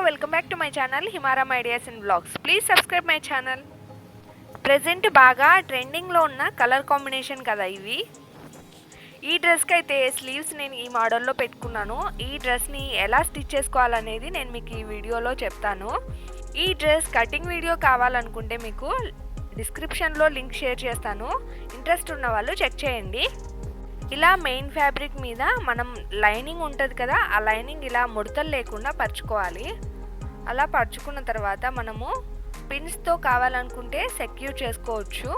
Welcome back to my channel Himaram ideas and blogs. Please subscribe my channel. Present బాగా ట్రెండింగ్లో ఉన్న colour combination కదా ఇవి. ఈ డ్రెస్కి అయితే స్లీవ్స్ నేను ఈ మోడల్లో పెట్టుకున్నాను. ఈ డ్రెస్ని ఎలా స్టిచ్ చేసుకోవాలనేది నేను మీకు ఈ వీడియోలో చెప్తాను. ఈ డ్రెస్ కటింగ్ వీడియో కావాలనుకుంటే మీకు డిస్క్రిప్షన్లో లింక్ షేర్ చేస్తాను. ఇంట్రెస్ట్ ఉన్న వాళ్ళు చెక్ చేయండి. ఇలా మెయిన్ ఫ్యాబ్రిక్ మీద మనం లైనింగ్ ఉంటుంది కదా, ఆ లైనింగ్ ఇలా ముడతలు లేకుండా పరుచుకోవాలి. అలా పరుచుకున్న తర్వాత మనము పిన్స్తో కావాలనుకుంటే సెక్యూర్ చేసుకోవచ్చు.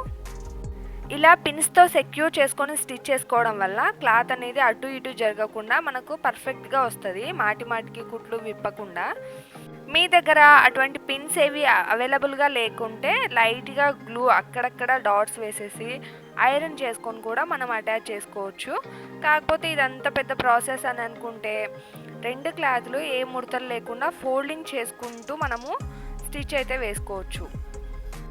ఇలా పిన్స్తో సెక్యూర్ చేసుకొని స్టిచ్ చేసుకోవడం వల్ల క్లాత్ అనేది అటు ఇటు జరగకుండా మనకు పర్ఫెక్ట్గా వస్తుంది, మాటి మాటికి కుట్లు విప్పకుండా. మీ దగ్గర అటువంటి పిన్స్ ఏవి అవైలబుల్గా లేకుంటే లైట్గా గ్లూ అక్కడక్కడ డాట్స్ వేసేసి ఐరన్ చేసుకొని కూడా మనం అటాచ్ చేసుకోవచ్చు. కాకపోతే ఇదంతా పెద్ద ప్రాసెస్ అని అనుకుంటే రెండు క్లాత్లు ఏ ముడతలు లేకుండా ఫోల్డింగ్ చేసుకుంటూ మనము స్టిచ్ అయితే వేసుకోవచ్చు.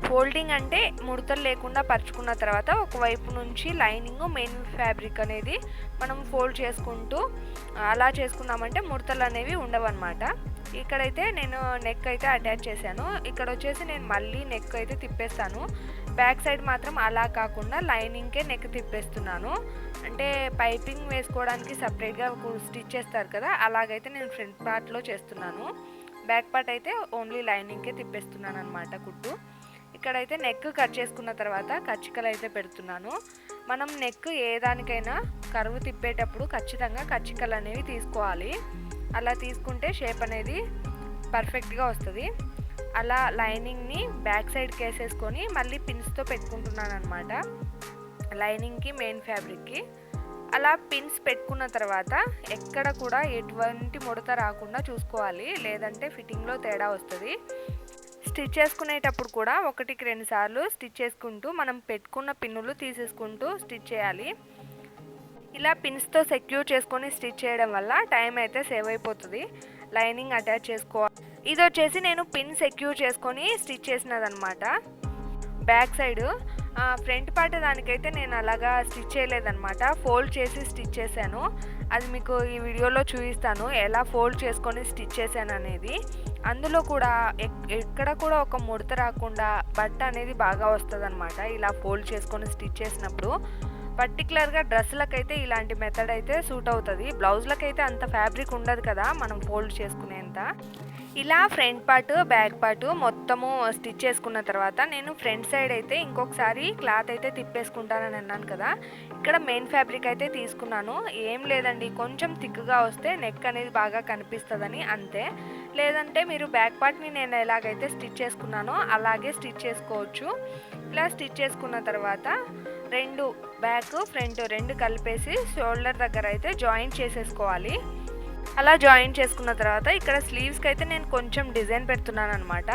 ఫోల్డింగ్ అంటే ముడతలు లేకుండా పరుచుకున్న తర్వాత ఒకవైపు నుంచి లైనింగ్ మెయిన్ ఫ్యాబ్రిక్ అనేది మనం ఫోల్డ్ చేసుకుంటూ అలా చేసుకున్నామంటే ముడతలు అనేవి ఉండవన్నమాట. ఇక్కడైతే నేను నెక్ అయితే అటాచ్ చేశాను. ఇక్కడ వచ్చేసి నేను మళ్ళీ నెక్ అయితే తిప్పేస్తాను. బ్యాక్ సైడ్ మాత్రం అలా కాకుండా లైనింగ్కే నెక్ తిప్పేస్తున్నాను. అంటే పైపింగ్ వేసుకోవడానికి సపరేట్గా స్టిచ్ చేస్తారు కదా, అలాగైతే నేను ఫ్రంట్ పార్ట్లో చేస్తున్నాను. బ్యాక్ పార్ట్ అయితే ఓన్లీ లైనింగ్కే తిప్పేస్తున్నాను అనమాట కుట్టు. ఇక్కడైతే నెక్ కట్ చేసుకున్న తర్వాత కచ్చికలు అయితే పెడుతున్నాను. మనం నెక్ ఏ దానికైనా కరువు తిప్పేటప్పుడు ఖచ్చితంగా కచ్చికలు అనేవి తీసుకోవాలి. అలా తీసుకుంటే షేప్ అనేది పర్ఫెక్ట్గా వస్తుంది. అలా లైనింగ్ని బ్యాక్ సైడ్కి వేసేసుకొని మళ్ళీ పిన్స్తో పెట్టుకుంటున్నాను అనమాట, లైనింగ్కి మెయిన్ ఫ్యాబ్రిక్కి. అలా పిన్స్ పెట్టుకున్న తర్వాత ఎక్కడ కూడా ఎటువంటి ముడత రాకుండా చూసుకోవాలి, లేదంటే ఫిట్టింగ్లో తేడా వస్తుంది. స్టిచ్ చేసుకునేటప్పుడు కూడా 1-2 సార్లు స్టిచ్ చేసుకుంటూ మనం పెట్టుకున్న పిన్నులు తీసేసుకుంటూ స్టిచ్ చేయాలి. ఇలా పిన్స్తో సెక్యూర్ చేసుకొని స్టిచ్ చేయడం వల్ల టైం అయితే సేవ్ అయిపోతుంది. లైనింగ్ అటాచ్ చేసుకోవాలి. ఇది వచ్చేసి నేను పిన్ సెక్యూర్ చేసుకొని స్టిచ్ చేసినదనమాట. బ్యాక్ సైడ్ ఫ్రంట్ పార్ట్ దానికైతే నేను అలాగా స్టిచ్ చేయలేదన్నమాట, ఫోల్డ్ చేసి స్టిచ్ చేశాను. అది మీకు ఈ వీడియోలో చూపిస్తాను ఎలా ఫోల్డ్ చేసుకొని స్టిచ్ చేశాను అనేది. అందులో కూడా ఎక్కడ కూడా ఒక ముడత రాకుండా బట్ట అనేది బాగా వస్తుంది అనమాట ఇలా ఫోల్డ్ చేసుకొని స్టిచ్ చేసినప్పుడు. పర్టికులర్గా డ్రెస్సులకైతే ఇలాంటి మెథడ్ అయితే సూట్ అవుతుంది. బ్లౌజ్లకైతే అంత ఫ్యాబ్రిక్ ఉండదు కదా మనం ఫోల్డ్ చేసుకునేంత. ఇలా ఫ్రంట్ పార్ట్ బ్యాక్ పార్ట్ మొత్తము స్టిచ్ చేసుకున్న తర్వాత నేను ఫ్రంట్ సైడ్ అయితే ఇంకొకసారి క్లాత్ అయితే తిప్పేసుకుంటానని అన్నాను కదా, ఇక్కడ మెయిన్ ఫ్యాబ్రిక్ అయితే తీసుకున్నాను. ఏం లేదండి, కొంచెం థిక్గా వస్తే నెక్ అనేది బాగా కనిపిస్తుందని అంతే. లేదంటే మీరు బ్యాక్ పార్ట్ని నేను ఎలాగైతే స్టిచ్ చేసుకున్నానో అలాగే స్టిచ్ చేసుకోవచ్చు. ఇలా స్టిచ్ చేసుకున్న తర్వాత రెండు బ్యాక్ ఫ్రంట్ రెండు కలిపేసి షోల్డర్ దగ్గర అయితే జాయింట్ చేసేసుకోవాలి. అలా జాయిన్ చేసుకున్న తర్వాత ఇక్కడ స్లీవ్స్కి అయితే నేను కొంచెం డిజైన్ పెడుతున్నాను అనమాట.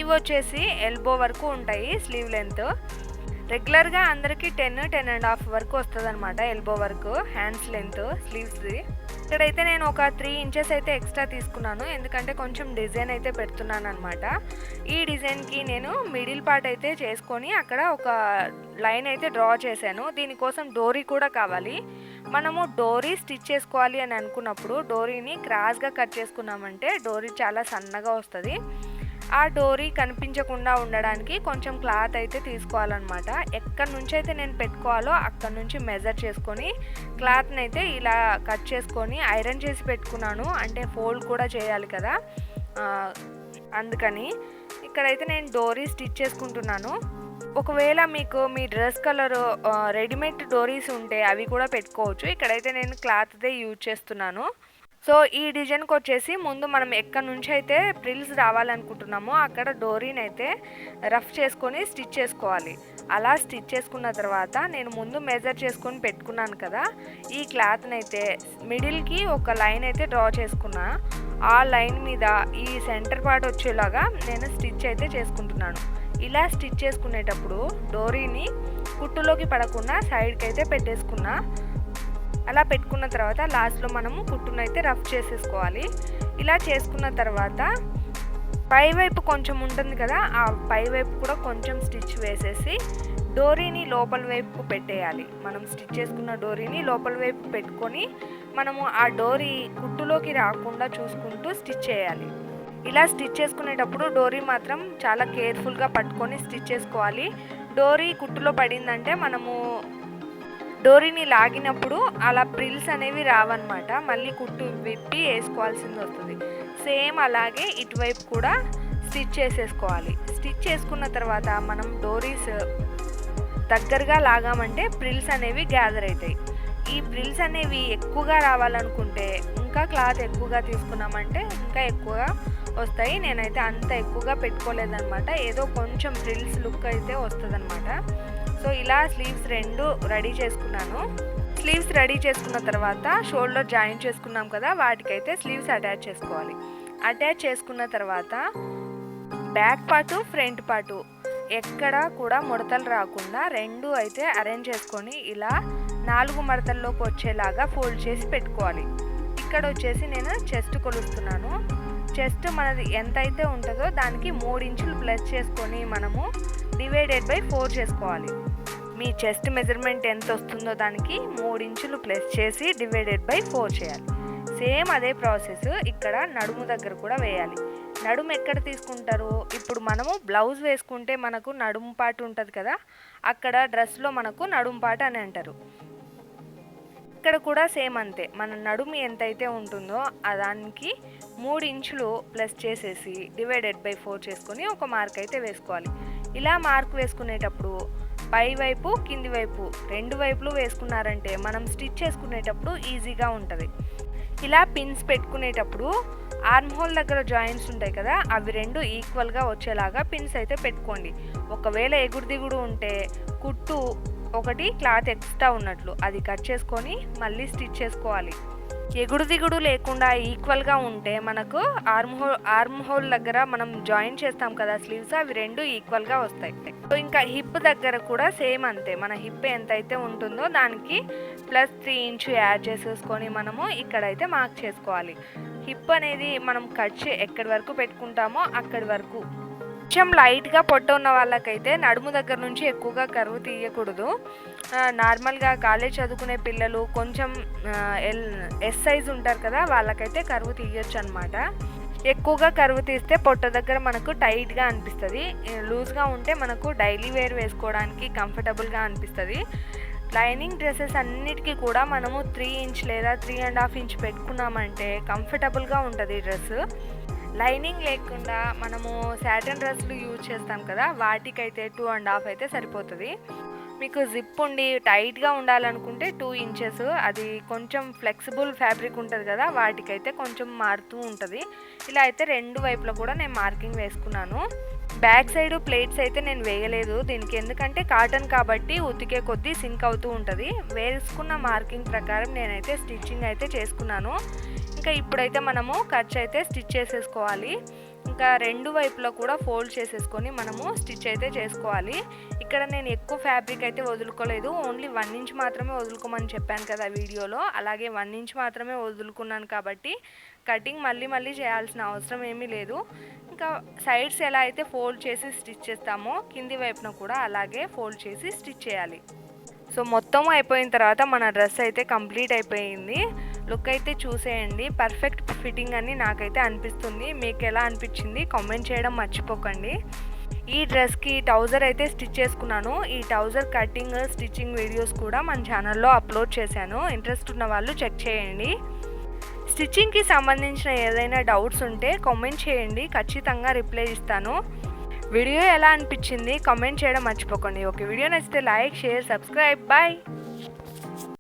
ఇవి వచ్చేసి ఎల్బో వరకు ఉంటాయి స్లీవ్ లెంత్. రెగ్యులర్గా అందరికీ 10-10.5 వరకు వస్తుంది అనమాట ఎల్బో వరకు హ్యాండ్స్ లెంత్ స్లీవ్స్ది. ఇక్కడైతే నేను ఒక 3 ఇంచెస్ అయితే ఎక్స్ట్రా తీసుకున్నాను, ఎందుకంటే కొంచెం డిజైన్ అయితే పెడుతున్నాను అనమాట. ఈ డిజైన్కి నేను మిడిల్ పార్ట్ అయితే చేసుకొని అక్కడ ఒక లైన్ అయితే డ్రా చేశాను. దీనికోసం డోరీ కూడా కావాలి. మనము డోరీ స్టిచ్ చేసుకోవాలి అని అనుకున్నప్పుడు డోరీని క్రాస్గా కట్ చేసుకున్నామంటే డోరీ చాలా సన్నగా వస్తుంది. ఆ డోరీ కనిపించకుండా ఉండడానికి కొంచెం క్లాత్ అయితే తీసుకోవాలన్నమాట. ఎక్కడి నుంచి అయితే నేను పెట్టుకోవాలో అక్కడ నుంచి మెజర్ చేసుకొని క్లాత్ని అయితే ఇలా కట్ చేసుకొని ఐరన్ చేసి పెట్టుకున్నాను. అంటే ఫోల్డ్ కూడా చేయాలి కదా, అందుకని ఇక్కడైతే నేను డోరీ స్టిచ్ చేసుకుంటున్నాను. ఒకవేళ మీకు మీ డ్రెస్ కలర్ రెడీమేడ్ డోరీస్ ఉంటే అవి కూడా పెట్టుకోవచ్చు. ఇక్కడైతే నేను క్లాత్దే యూజ్ చేస్తున్నాను. సో ఈ డిజైన్కి వచ్చేసి ముందు మనం ఎక్కడి నుంచి అయితే ప్రిల్స్ రావాలనుకుంటున్నామో అక్కడ డోరీని అయితే రఫ్ చేసుకొని స్టిచ్ చేసుకోవాలి. అలా స్టిచ్ చేసుకున్న తర్వాత నేను ముందు మెజర్ చేసుకొని పెట్టుకున్నాను కదా, ఈ క్లాత్ని అయితే మిడిల్కి ఒక లైన్ అయితే డ్రా చేసుకున్నా. ఆ లైన్ మీద ఈ సెంటర్ పార్ట్ వచ్చేలాగా నేను స్టిచ్ అయితే చేసుకుంటున్నాను. ఇలా స్టిచ్ చేసుకునేటప్పుడు డోరీని కుట్టులోకి పడకుండా సైడ్కి అయితే పెట్టేసుకున్నా. అలా పెట్టుకున్న తర్వాత లాస్ట్లో మనము కుట్టునైతే రఫ్ చేసేసుకోవాలి. ఇలా చేసుకున్న తర్వాత పై వైపు కొంచెం ఉంటుంది కదా, ఆ పై వైపు కూడా కొంచెం స్టిచ్ వేసేసి డోరీని లోపల వైపు పెట్టేయాలి. మనం స్టిచ్ చేసుకున్న డోరీని లోపల వైపు పెట్టుకొని మనము ఆ డోరీ కుట్టులోకి రాకుండా చూసుకుంటూ స్టిచ్ చేయాలి. ఇలా స్టిచ్ చేసుకునేటప్పుడు డోరీ మాత్రం చాలా కేర్ఫుల్గా పట్టుకొని స్టిచ్ చేసుకోవాలి. డోరీ కుట్టులో పడిందంటే మనము డోరీని లాగినప్పుడు అలా ప్రిల్స్ అనేవి రావన్నమాట. మళ్ళీ కుట్టు విప్పి వేసుకోవాల్సింది వస్తుంది. సేమ్ అలాగే ఇటువైపు కూడా స్టిచ్ చేసేసుకోవాలి. స్టిచ్ చేసుకున్న తర్వాత మనం డోరీస్ దగ్గరగా లాగామంటే ప్రిల్స్ అనేవి గ్యాదర్ అవుతాయి. ఈ ప్రిల్స్ అనేవి ఎక్కువగా రావాలనుకుంటే ఇంకా క్లాత్ ఎక్కువగా తీసుకున్నామంటే ఇంకా ఎక్కువగా వస్తాయి. నేనైతే అంత ఎక్కువగా పెట్టుకోలేదన్నమాట. ఏదో కొంచెం ప్రిల్స్ లుక్ అయితే వస్తుందన్నమాట. సో ఇలా స్లీవ్స్ రెండు రెడీ చేసుకున్నాను. స్లీవ్స్ రెడీ చేసుకున్న తర్వాత షోల్డర్ జాయిన్ చేసుకున్నాం కదా, వాటికైతే స్లీవ్స్ అటాచ్ చేసుకోవాలి. అటాచ్ చేసుకున్న తర్వాత బ్యాక్ పార్టు ఫ్రంట్ పార్టు ఎక్కడ కూడా ముడతలు రాకుండా రెండు అయితే అరేంజ్ చేసుకొని ఇలా 4 మడతల్లోకి వచ్చేలాగా ఫోల్డ్ చేసి పెట్టుకోవాలి. ఇక్కడ వచ్చేసి నేను చెస్ట్ కొలుస్తున్నాను. చెస్ట్ మనది ఎంత అయితే ఉంటుందో దానికి 3 ఇంచులు ప్లస్ చేసుకొని మనము డివైడెడ్ బై 4 చేసుకోవాలి. మీ చెస్ట్ మెజర్మెంట్ ఎంత వస్తుందో దానికి 3 ఇంచులు ప్లస్ చేసి డివైడెడ్ బై 4 చేయాలి. సేమ్ అదే ప్రాసెస్ ఇక్కడ నడుము దగ్గర కూడా వేయాలి. నడుము ఎక్కడ తీసుకుంటారు? ఇప్పుడు మనము బ్లౌజ్ వేసుకుంటే మనకు నడుము పాటు ఉంటుంది కదా, అక్కడ డ్రెస్లో మనకు నడుము పాటు అని అంటారు. ఇక్కడ కూడా సేమ్ అంతే. మన నడుము ఎంతైతే ఉంటుందో దానికి 3 ఇంచులు ప్లస్ చేసేసి డివైడెడ్ బై 4 చేసుకొని ఒక మార్క్ అయితే వేసుకోవాలి. ఇలా మార్క్ వేసుకునేటప్పుడు పై వైపు కింది వైపు రెండు వైపులు వేసుకున్నారంటే మనం స్టిచ్ చేసుకునేటప్పుడు ఈజీగా ఉంటుంది. ఇలా పిన్స్ పెట్టుకునేటప్పుడు ఆర్మ్ హోల్ దగ్గర జాయింట్స్ ఉంటాయి కదా, అవి రెండు ఈక్వల్గా వచ్చేలాగా పిన్స్ అయితే పెట్టుకోండి. ఒకవేళ ఎగుడు దిగుడు ఉంటే కుట్టు ఒకటి క్లాత్ ఎక్స్ట్రా ఉన్నట్లు అది కట్ చేసుకొని మళ్ళీ స్టిచ్ చేసుకోవాలి. ఎగుడు దిగుడు లేకుండా ఈక్వల్గా ఉంటే మనకు ఆర్మ్ హోల్ దగ్గర మనం జాయిన్ చేస్తాం కదా స్లీవ్స్, అవి రెండు ఈక్వల్గా వస్తాయి. సో ఇంకా హిప్ దగ్గర కూడా సేమ్ అంతే. మన హిప్ ఎంతైతే ఉంటుందో దానికి ప్లస్ 3 ఇంచు యాడ్ చేసేసుకొని మనము ఇక్కడైతే మార్క్ చేసుకోవాలి. హిప్ అనేది మనం ఎక్కడి వరకు పెట్టుకుంటామో అక్కడి వరకు. కొంచెం లైట్గా పొట్ట ఉన్న వాళ్ళకైతే నడుము దగ్గర నుంచి ఎక్కువగా కరువు తీయకూడదు. నార్మల్గా కాలేజ్ చదువుకునే పిల్లలు కొంచెం ఎస్ సైజ్ ఉంటారు కదా, వాళ్ళకైతే కరువు తీయొచ్చు అనమాట. ఎక్కువగా కరువు తీస్తే పొట్ట దగ్గర మనకు టైట్గా అనిపిస్తుంది. లూజ్గా ఉంటే మనకు డైలీ వేర్ వేసుకోవడానికి కంఫర్టబుల్గా అనిపిస్తుంది. లైనింగ్ డ్రెస్సెస్ అన్నిటికీ కూడా మనము 3 ఇంచ్ లేదా 3.5 ఇంచ్ పెట్టుకున్నామంటే కంఫర్టబుల్గా ఉంటుంది డ్రెస్. లైనింగ్ లేకుండా మనము సాటిన్ డ్రెస్లు యూజ్ చేస్తాం కదా, వాటికైతే 2.5 అయితే సరిపోతుంది. మీకు జిప్ ఉండి టైట్గా ఉండాలనుకుంటే 2 ఇంచెస్, అది కొంచెం ఫ్లెక్సిబుల్ ఫ్యాబ్రిక్ ఉంటుంది కదా, వాటికైతే కొంచెం మారుతూ ఉంటుంది. ఇలా అయితే రెండు వైపులో కూడా నేను మార్కింగ్ వేసుకున్నాను. బ్యాక్ సైడ్ ప్లేట్స్ అయితే నేను వేయలేదు దీనికి, ఎందుకంటే కాటన్ కాబట్టి ఉతికే కొద్దీ సింక్ అవుతూ ఉంటుంది. వేసుకున్న మార్కింగ్ ప్రకారం నేనైతే స్టిచ్చింగ్ అయితే చేసుకున్నాను. ఇంకా ఇప్పుడైతే మనము ఖర్చు అయితే స్టిచ్ చేసేసుకోవాలి. ఇంకా రెండు వైపులో కూడా ఫోల్డ్ చేసేసుకొని మనము స్టిచ్ అయితే చేసుకోవాలి. ఇక్కడ నేను ఎక్కువ ఫ్యాబ్రిక్ అయితే వదులుకోలేదు, ఓన్లీ 1 ఇంచ్ మాత్రమే వదులుకోమని చెప్పాను కదా వీడియోలో, అలాగే 1 ఇంచ్ మాత్రమే వదులుకున్నాను కాబట్టి కటింగ్ మళ్ళీ చేయాల్సిన అవసరం ఏమీ లేదు. ఇంకా సైడ్స్ ఎలా అయితే ఫోల్డ్ చేసి స్టిచ్ చేస్తామో కింది వైపున కూడా అలాగే ఫోల్డ్ చేసి స్టిచ్ చేయాలి. సో మొత్తం అయిపోయిన తర్వాత మన డ్రెస్ అయితే కంప్లీట్ అయిపోయింది. లుక్ అయితే చూసేయండి, పర్ఫెక్ట్ ఫిట్టింగ్ అని నాకైతే అనిపిస్తుంది. మీకు ఎలా అనిపించింది కామెంట్ చేయడం మర్చిపోకండి. ఈ డ్రెస్కి ట్రౌజర్ అయితే స్టిచ్ చేసుకున్నాను. ఈ ట్రౌజర్ కటింగ్ స్టిచ్చింగ్ వీడియోస్ కూడా మన ఛానల్లో అప్లోడ్ చేశాను, ఇంట్రెస్ట్ ఉన్న వాళ్ళు చెక్ చేయండి. స్టిచ్చింగ్కి సంబంధించిన ఏదైనా డౌట్స్ ఉంటే కామెంట్ చేయండి, ఖచ్చితంగా రిప్లై ఇస్తాను. వీడియో ఎలా అనిపించింది కామెంట్ చేయడం మర్చిపోకండి. ఓకే, వీడియో నచ్చితే లైక్, షేర్, సబ్స్క్రైబ్. బాయ్.